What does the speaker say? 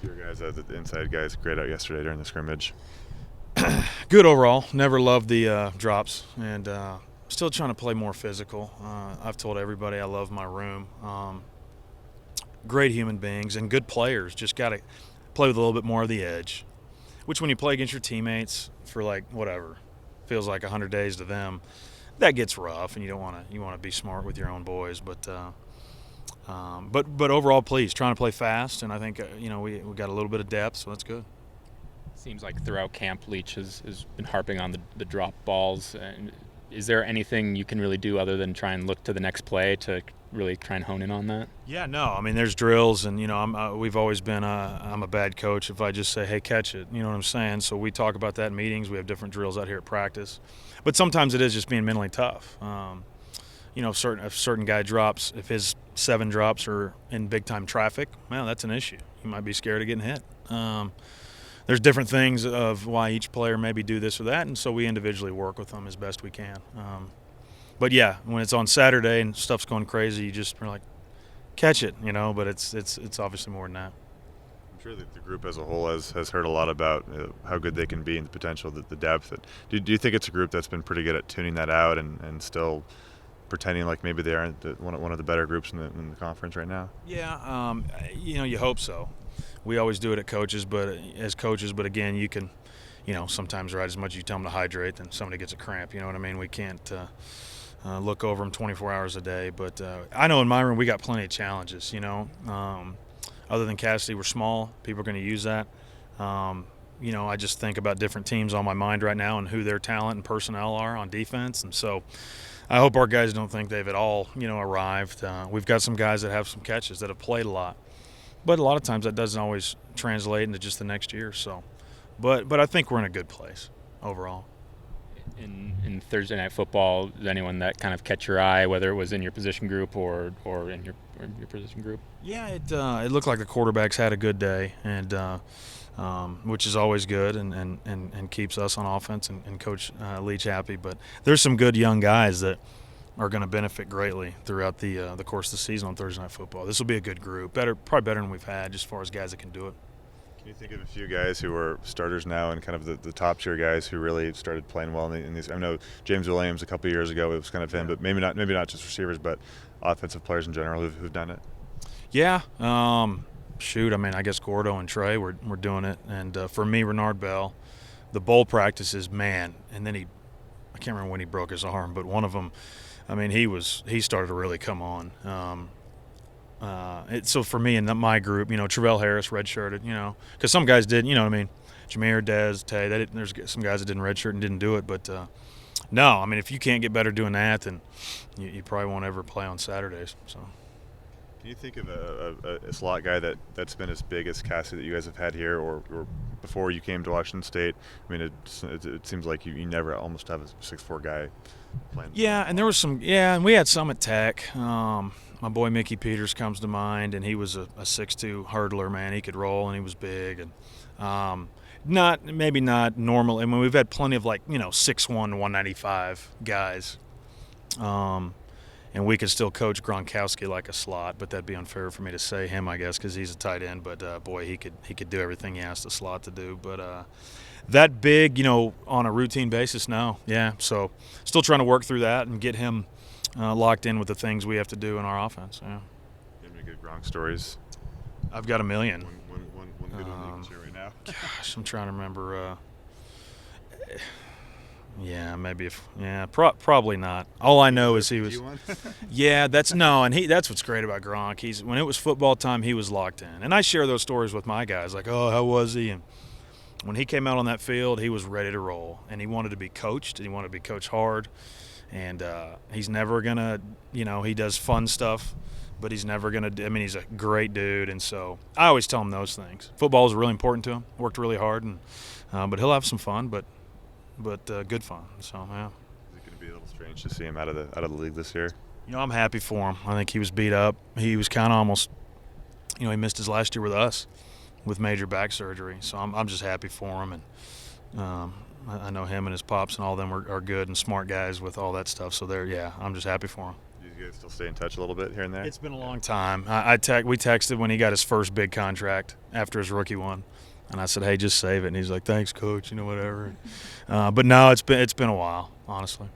Your guys, the inside guys, great out yesterday during the scrimmage. Good overall. Never loved the drops, and still trying to play more physical. I've told everybody I love my room. Great human beings and good players. Just got to play with a little bit more of the edge. Which, when you play against your teammates for like whatever, feels like 100 days to them, that gets rough, and you don't want to. You want to be smart with your own boys, but overall, pleased. Trying to play fast, and I think we got a little bit of depth, so that's good. Seems like throughout camp, Leach has been harping on the drop balls. And is there anything you can really do other than try and look to the next play to really try and hone in on that? Yeah, no. I mean, there's drills, and we've always been. I'm a bad coach if I just say, "Hey, catch it." You know what I'm saying? So we talk about that in meetings. We have different drills out here at practice, but sometimes it is just being mentally tough. If certain guy drops, if his 7 drops are in big time traffic, well, that's an issue. You might be scared of getting hit. There's different things of why each player maybe do this or that, and so we individually work with them as best we can. But yeah, when it's on Saturday and stuff's going crazy, you just are like, catch it, But it's obviously more than that. I'm sure that the group as a whole has heard a lot about how good they can be and the potential, the depth. Do you think it's a group that's been pretty good at tuning that out and still pretending like maybe they aren't one of the better groups in the conference right now? Yeah, you hope so. We always do it at coaches, but again, you can, sometimes ride as much as you tell them to hydrate, then somebody gets a cramp. You know what I mean? We can't look over them 24 hours a day. But I know in my room we got plenty of challenges. Other than Cassidy, we're small. People are going to use that. I just think about different teams on my mind right now and who their talent and personnel are on defense, and so I hope our guys don't think they've at all, arrived. We've got some guys that have some catches that have played a lot. But a lot of times that doesn't always translate into just the next year. So, but I think we're in a good place overall. In Thursday night football, is anyone that kind of catch your eye, whether it was in your position group or in your position group? Yeah, it looked like the quarterbacks had a good day, and which is always good and keeps us on offense and Coach Leach happy. But there's some good young guys that are going to benefit greatly throughout the course of the season on Thursday Night Football. This will be a good group, probably better than we've had, just as far as guys that can do it. Can you think of a few guys who are starters now and kind of the top tier guys who really started playing well in these? I know James Williams a couple of years ago, it was kind of him, but maybe not just receivers, but offensive players in general who've done it. Yeah, I guess Gordo and Trey were doing it, and for me, Renard Bell, the bowl practices, man, and then I can't remember when he broke his arm, but one of them. I mean, he started to really come on. So for me in my group, Travell Harris redshirted, because some guys did, you know what I mean? Jameer, Dez, Tay, there's some guys that didn't redshirt and didn't do it. But no, I mean, if you can't get better doing that, then you probably won't ever play on Saturdays. So. Can you think of a slot guy that's been as big as Cassie that you guys have had here, or before you came to Washington State? I mean, it seems like you never almost have a 6'4" guy playing. Yeah, and there was some. Yeah, and we had some at Tech. My boy Mickey Peters comes to mind, and he was a 6'2" hurdler. Man, he could roll, and he was big, and maybe not normal. I mean, we've had plenty of 6'1", 195 guys. And we could still coach Gronkowski like a slot, but that'd be unfair for me to say him, I guess, because he's a tight end. But boy, he could do everything he asked the slot to do. But that big, on a routine basis, no, yeah. So still trying to work through that and get him locked in with the things we have to do in our offense. Yeah. You have any good Gronk stories? I've got a million. One good one you can share right now. Gosh, I'm trying to remember. Yeah, maybe probably not. All I know is he was. Yeah, that's what's great about Gronk. When it was football time, he was locked in, and I share those stories with my guys. Like, oh, how was he? And when he came out on that field, he was ready to roll, and he wanted to be coached, and he wanted to be coached hard. And he's never gonna, he does fun stuff, but he's never gonna. He's a great dude, and so I always tell him those things. Football is really important to him. Worked really hard, and but he'll have some fun, but good fun. So yeah. Is it going to be a little strange to see him out of the league this year? I'm happy for him. I think he was beat up. He was kind of almost, he missed his last year with us, with major back surgery. So I'm just happy for him, and I know him and his pops and all of them are good and smart guys with all that stuff. So I'm just happy for him. Do you you guys still stay in touch a little bit here and there? It's been a long time. We texted when he got his first big contract after his rookie one, and I said, "Hey, just save it." And he's like, "Thanks, coach," whatever. But no, it's been a while, honestly.